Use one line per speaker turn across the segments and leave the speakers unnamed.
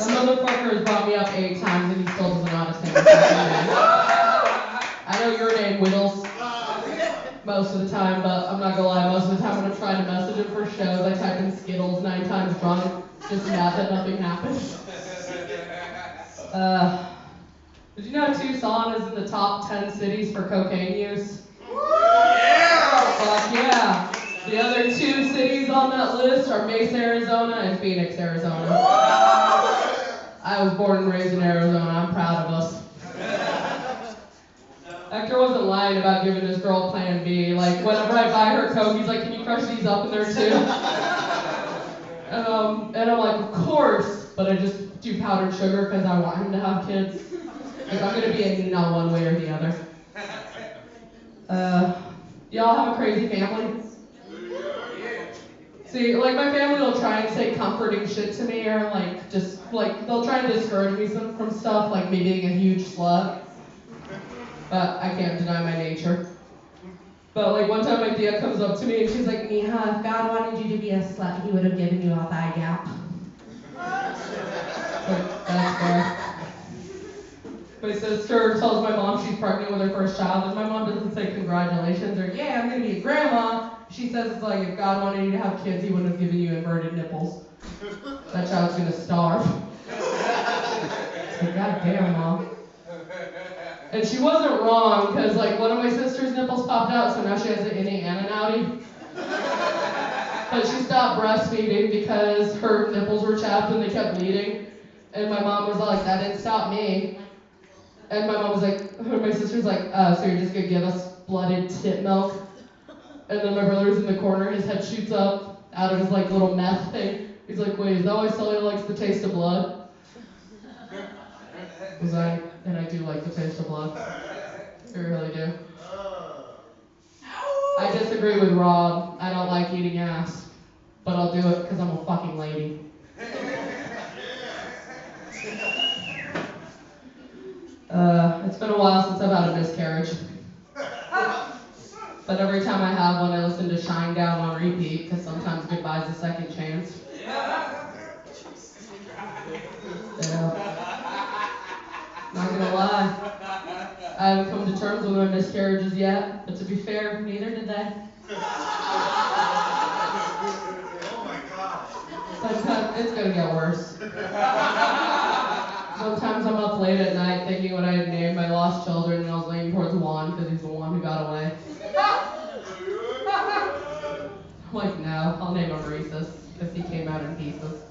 The motherfucker has brought me up 8 times and he still doesn't know how to say my fucking name. I know your name, Whittles, most of the time, but I'm not gonna lie, most of the time when I'm trying to message him for shows, I type in Skittles 9 times drunk, just mad that nothing happens. Did you know Tucson is in the top 10 cities for cocaine use? Yeah! Fuck yeah. The other 2 cities on that list are Mesa, Arizona and Phoenix, Arizona. I was born and raised in Arizona. I'm proud of us. Hector wasn't lying about giving this girl plan B. Like, whenever I buy her Coke, he's like, can you crush these up in there too? And I'm like, of course, but I just do powdered sugar because I want him to have kids. Like, I'm going to be a Nina one way or the other. Y'all have a crazy family? See, like, my family will try and say comforting shit to me, or, like, just, like, they'll try and discourage me from stuff, like me being a huge slut. But I can't deny my nature. But, like, one time my dad comes up to me and she's like, Mija, if God wanted you to be a slut, he would have given you a thigh gap. Like, that's fair. My sister tells my mom she's pregnant with her first child, and my mom doesn't say congratulations or, yeah, I'm going to be a grandma. She says it's like, if God wanted you to have kids, he wouldn't have given you inverted nipples. That child's going to starve. Like, God damn, Mom. And she wasn't wrong, because, like, one of my sister's nipples popped out, so now she has an innie and an outie. But she stopped breastfeeding because her nipples were chapped and they kept bleeding. And my mom was like, that didn't stop me. And my mom was like, my sister's like, so you're just going to give us blooded tit milk? And then my brother's in the corner, his head shoots up out of his, like, little meth thing. He's like, wait, is that why Sully likes the taste of blood? Because I do like the taste of blood. I really do. I disagree with Rob. I don't like eating ass. But I'll do it because I'm a fucking lady. It's been a while since I've had a miscarriage. But every time I have one, I listen to Shine Down on repeat, because sometimes goodbye's a second chance. Yeah. Not gonna lie. I haven't come to terms with my miscarriages yet, but to be fair, neither did they.
Oh my God.
Sometimes it's gonna get worse. Sometimes I'm up late at night thinking what I had named my lost children, and I was leaning towards Juan because he's the one who got away. I'm like, no, I'll name him Rhesus because he came out in pieces.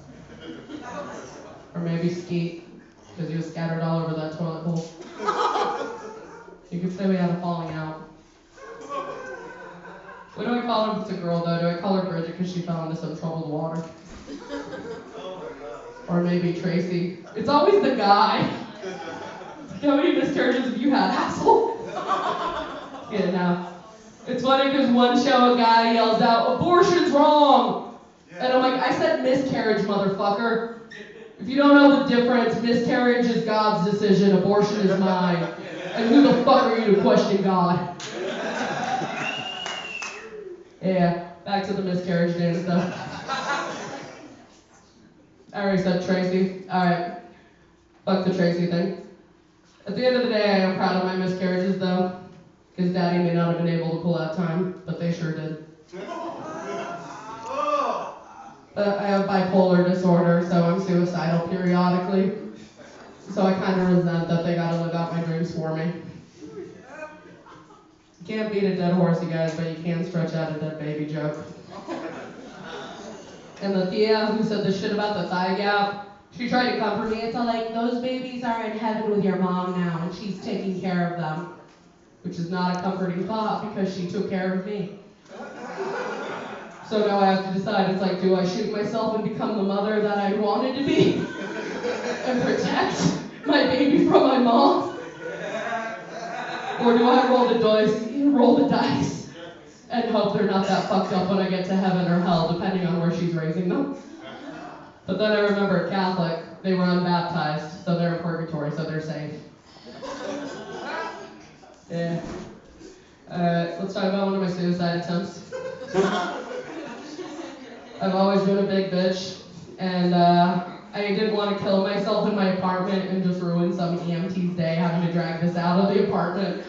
Or maybe Skeet because he was scattered all over that toilet bowl. You could say we had a falling out. What do I call her if it's a girl, though? Do I call her Bridget because she fell into some troubled water? Or maybe Tracy. It's always the guy. How many miscarriages have you had, asshole? Yeah, no. It's funny because one show a guy yells out, abortion's wrong! And I'm like, I said miscarriage, motherfucker. If you don't know the difference, miscarriage is God's decision, abortion is mine. And who the fuck are you to question God? Yeah, back to the miscarriage dance stuff. I already said Tracy. Alright. Fuck the Tracy thing. At the end of the day, I am proud of my miscarriages, though. Because Daddy may not have been able to pull out time, but they sure did. I have bipolar disorder, so I'm suicidal periodically. So I kind of resent that they gotta live out my dreams for me. You can't beat a dead horse, you guys, but you can stretch out a dead baby joke. And the Thea who said the shit about the thigh gap, she tried to comfort me. It's all like, those babies are in heaven with your mom now, and she's taking care of them. Which is not a comforting thought, because she took care of me. So now I have to decide, it's like, do I shoot myself and become the mother that I wanted to be? And protect my baby from my mom? Or do I roll the dice, and hope they're not that fucked up when I get to heaven or hell, depending on where she's raising them? But then I remember Catholic, they were unbaptized, so they're in purgatory, so they're safe. Yeah. Alright, let's talk about one of my suicide attempts. I've always been a big bitch, and I didn't want to kill myself in my apartment and just ruin some EMT's day having to drag this out of the apartment.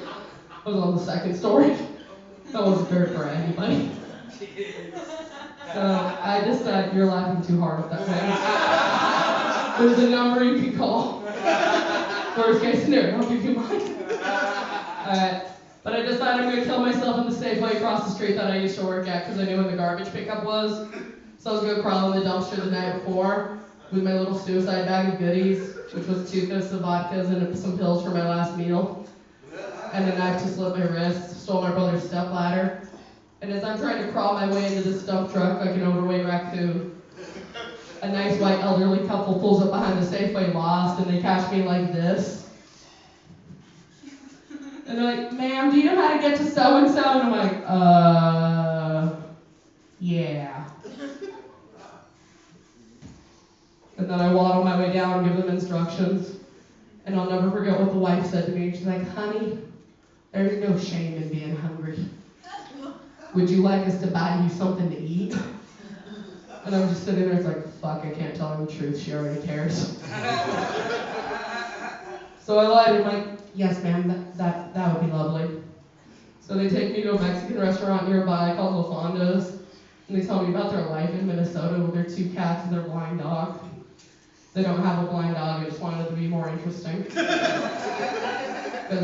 I was on the second story. That wasn't fair for anybody. So I decided, you're laughing too hard at that man. There's a number you can call. Worst case scenario, I'll give you mine. Alright. But I decided I'm going to kill myself in the Safeway across the street that I used to work at because I knew when the garbage pickup was. So I was going to crawl in the dumpster the night before with my little suicide bag of goodies, which was 2 fifths of vodkas and some pills for my last meal, and a knife to slit my wrist, stole my brother's stepladder. And as I'm trying to crawl my way into this dump truck like an overweight raccoon, a nice white elderly couple pulls up behind the Safeway lost, and they catch me like this. And they're like, ma'am, do you know how to get to so-and-so? And I'm like, yeah. And then I waddle my way down and give them instructions. And I'll never forget what the wife said to me. She's like, honey, there's no shame in being hungry. Would you like us to buy you something to eat? And I'm just sitting there, it's like, fuck, I can't tell her the truth. She already cares. So I lied, I'm like, yes, ma'am, that would be lovely. So they take me to a Mexican restaurant nearby called La Fonda's, and they tell me about their life in Minnesota with their 2 cats and their blind dog. They don't have a blind dog, I just wanted it to be more interesting. Because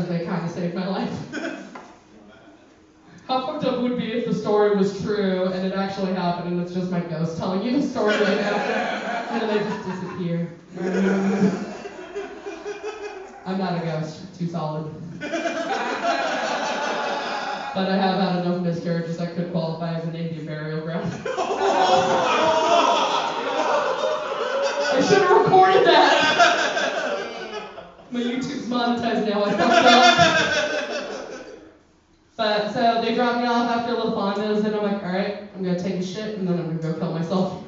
they kind of saved my life. How fucked up would it be if the story was true and it actually happened and it's just my ghost telling you the story right now? And then they just disappear. I'm not a ghost, too solid. But I have had enough miscarriages I could qualify as an Indian burial ground. I should have recorded that! My YouTube's monetized now, I fucked up. But so they dropped me off after La Fonda's, and I'm like, alright, I'm gonna take a shit, and then I'm gonna go kill myself.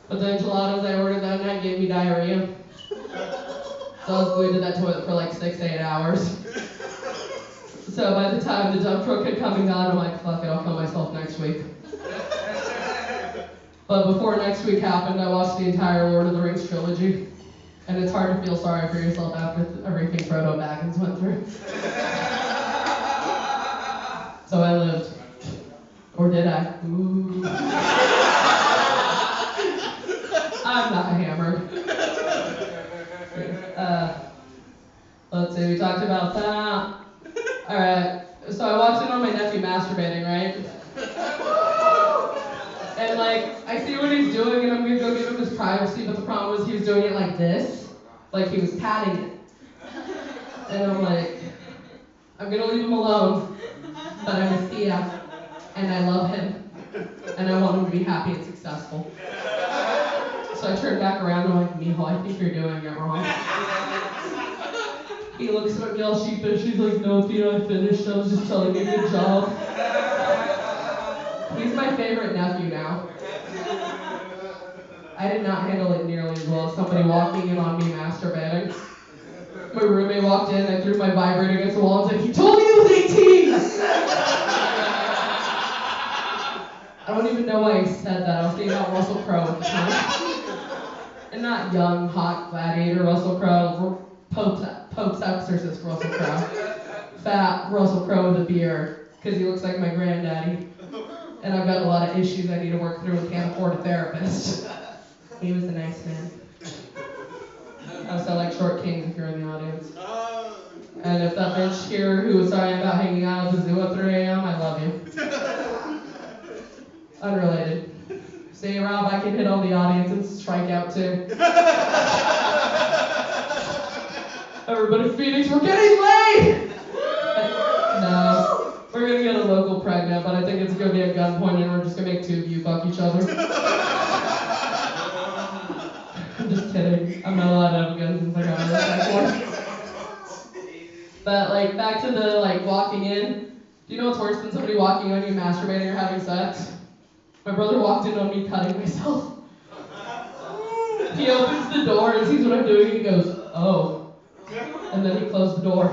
But the enchiladas I ordered that night gave me diarrhea. So I was glued to that toilet for like 6-8 hours. So by the time the dump truck had come and gone, I'm like, fuck it, I'll kill myself next week. But before next week happened, I watched the entire Lord of the Rings trilogy. And it's hard to feel sorry for yourself after everything Frodo Baggins went through. So I lived. Or did I? Ooh. I'm not hammered. Let's see, we talked about that. Alright, so I walked in on my nephew masturbating, right? And like, I see what he's doing and I'm gonna go give him his privacy, but the problem was he was doing it like this. Like he was patting it. And I'm like, I'm gonna leave him alone, but I'm a Thea, and I love him, and I want him to be happy and successful. So I turned back around and I'm like, Mijo, I think you're doing it wrong. He looks at me all sheepish, he's like, no, Thea, I finished, I was just telling you good job. He's my favorite nephew now. I did not handle it nearly as well as somebody walking in on me masturbating. My roommate walked in, I threw my vibrator against the wall and said, he told me he was 18! I don't even know why he said that. I was thinking about Russell Crowe at the time. And not young, hot gladiator Russell Crowe, Pope's exorcist Russell Crowe. Fat Russell Crowe with a beard, because he looks like my granddaddy. And I've got a lot of issues I need to work through and can't afford a therapist. He was a nice man. I sound like Short Kings if you're in the audience. And if that bitch here who was sorry about hanging out at the zoo at 3 a.m., I love you. Unrelated. See, Rob, I can hit on the audience and strike out too. Everybody, Phoenix, we're getting laid! No. We're gonna get a local pregnant, but I think it's gonna be a gunpoint and we're just gonna make 2 of you fuck each other. I'm just kidding. I'm not allowed to have guns since I got my back one. But like, back to the like walking in. Do you know what's worse than somebody walking on you masturbating or having sex? My brother walked in on me cutting myself. He opens the door and sees what I'm doing and he goes, oh. And then he closed the door.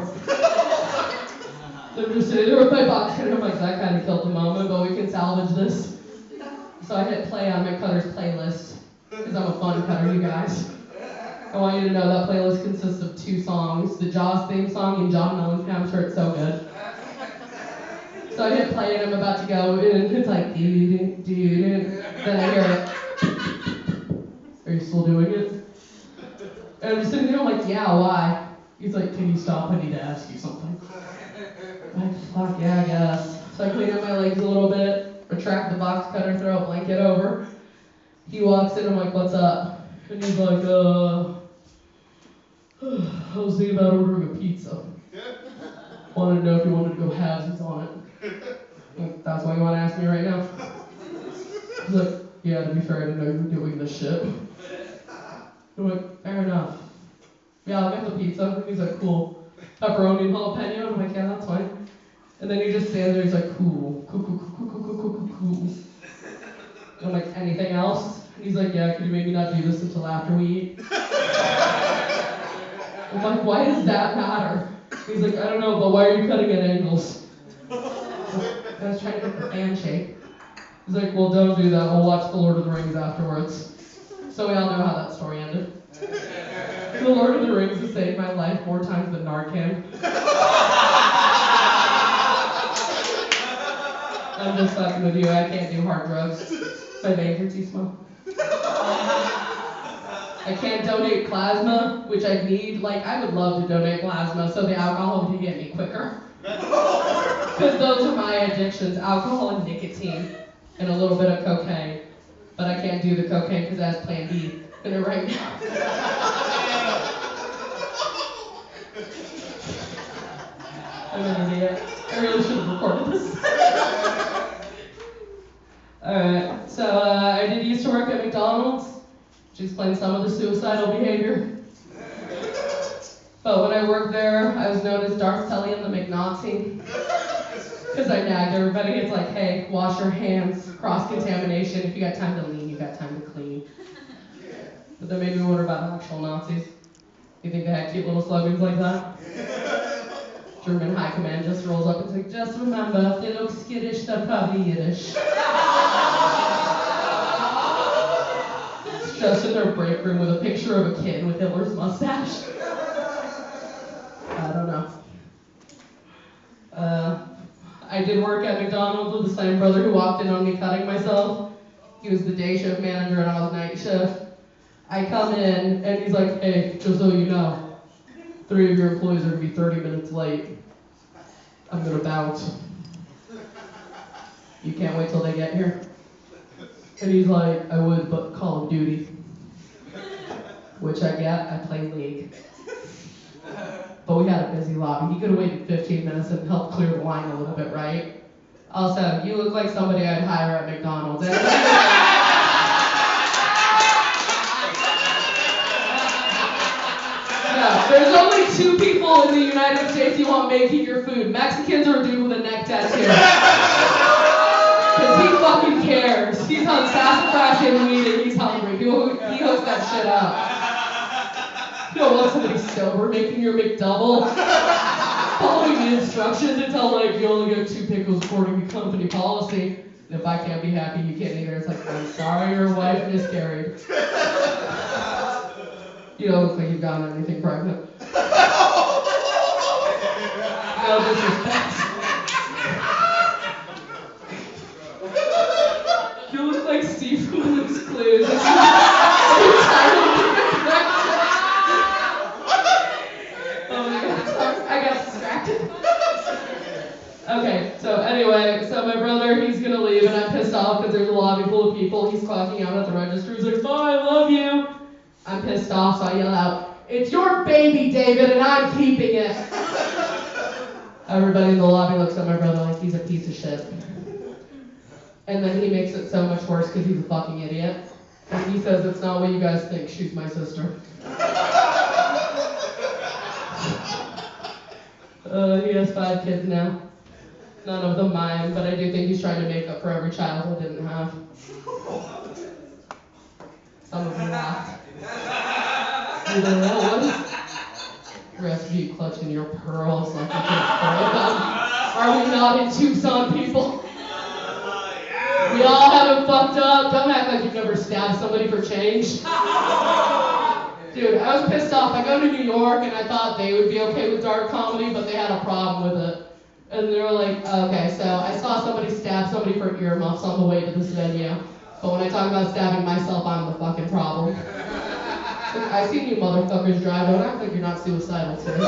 I'm just sitting there with my box and I'm like, that kind of killed the moment, but we can salvage this. So I hit play on my Cutter's playlist. Because I'm a fun cutter, you guys. I want you to know that playlist consists of 2 songs. The Jaws theme song and John Mellencamp, I'm sure it's so good. So I hit play and I'm about to go, and it's like, doo-doo-doo-doo. Then I hear it. Are you still doing it? And I'm sitting there, I'm like, yeah, why? He's like, can you stop? I need to ask you something. I'm like, fuck yeah, I guess. So I clean up my legs a little bit, retract the box cutter, throw a blanket over. He walks in, I'm like, what's up? And he's like, I was thinking about ordering a pizza. Wanted to know if you wanted to go halvesies on it. Like, that's why you want to ask me right now? He's like, yeah, to be fair, I didn't know you were doing this shit. I'm like, fair enough. Yeah, I'll get the pizza. And he's like, cool. Pepperoni and jalapeno? I'm like, yeah, that's fine. And then he just stands there, he's like, cool. And I'm like, anything else? And he's like, yeah, could you maybe not do this until after we eat? I'm like, why does that matter? He's like, I don't know, but why are you cutting at angles? I was trying to get the fan shape. He's like, well, don't do that. We'll watch The Lord of the Rings afterwards. So we all know how that story ended. The Lord of the Rings has saved my life more times than Narcan. I'm just fucking with you. I can't do hard drugs. My veins are too small. I can't donate plasma, which I need. Like, I would love to donate plasma so the alcohol can get me quicker. Because those are my addictions, alcohol and nicotine, and a little bit of cocaine. But I can't do the cocaine because it has Plan B in it right now. I'm an idiot. I really should have recorded this. Alright, so I used to work at McDonald's, which explains some of the suicidal behavior. But when I worked there, I was known as Darth Tully and the McNazi. Because I nagged everybody. It's like, hey, wash your hands, cross-contamination. If you got time to lean, you got time to clean. But that made me wonder about actual Nazis. You think they had cute little slogans like that? German high command just rolls up and says, just remember, if they look skittish, they're probably Yiddish. It's just in their break room with a picture of a kid with Hitler's mustache. I don't know. I did work at McDonald's with the same brother who walked in on me cutting myself. He was the day shift manager and I was night shift. I come in and he's like, hey, just so you know, 3 of your employees are going to be 30 minutes late. I'm going to bounce. You can't wait till they get here. And he's like, I would, but Call of Duty. Which I get, I play League. But we had a busy lobby. He could have waited 15 minutes and helped clear the line a little bit, right? Also, you look like somebody I'd hire at McDonald's. Yeah, there's only 2 people in the United States you want making your food. Mexicans or a dude with a neck tattoo. Because he fucking cares. He's on sassafras and weed and he's hungry. He hooks that shit up. You don't want somebody sober making your McDouble, following the instructions until like you only get 2 pickles according to company policy. And if I can't be happy, you can't either. It's like, I'm sorry your wife miscarried. You don't look like you've gotten anything pregnant. No disrespect. You look like Steve from Blue's Clues. Okay, so anyway, so my brother, he's gonna leave and I'm pissed off because there's a lobby full of people. He's clocking out at the register. He's like, bye, I love you. I'm pissed off, so I yell out, it's your baby, David, and I'm keeping it. Everybody in the lobby looks at my brother like he's a piece of shit. And then he makes it so much worse because he's a fucking idiot. And he says, it's not what you guys think, she's my sister. He has 5 kids now. None of them mine, but I do think he's trying to make up for every child I didn't have. Some of them laughed. You don't know what? The rest of you clutching your pearls like you can throw them. Are we not in Tucson, people? We all have it fucked up. Don't act like you've never stab somebody for change? Dude, I was pissed off. I go to New York and I thought they would be okay with dark comedy, but they had a problem with it. And they were like, okay, so I saw somebody stab somebody for earmuffs on the way to this venue. But when I talk about stabbing myself, I'm the fucking problem. I seen you motherfuckers drive. Don't act like you're not suicidal today.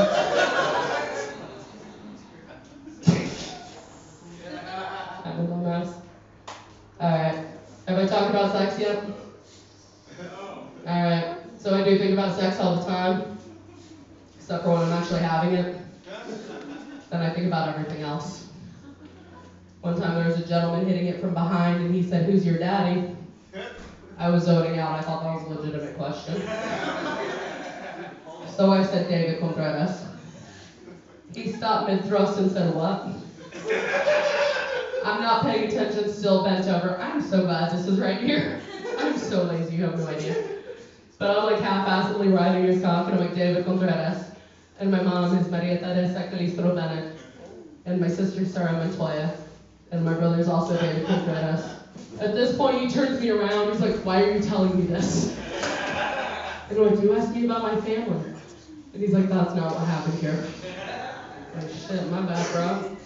I'm a dumbass. Alright. Have I talked about sex yet? Alright. So I do think about sex all the time. Except for when I'm actually having it. Then I think about everything else. One time there was a gentleman hitting it from behind and he said, "Who's your daddy?" I was zoning out. I thought that was a legitimate question. So I said, "David Contreras." He stopped mid-thrust and said, "What?" I'm not paying attention, still bent over. I'm so glad this is right here. I'm so lazy, you have no idea. But I'm like half-assedly riding his cock, and I'm like, "David Contreras." And my mom is Maria Teresa Calistro Bennett. And my sister's Sarah Montoya. And my brother's also David Contreras. At this point, he turns me around. He's like, "Why are you telling me this?" And I'm like, "You asked me about my family." And he's like, "That's not what happened here." I'm like, shit, my bad, bro.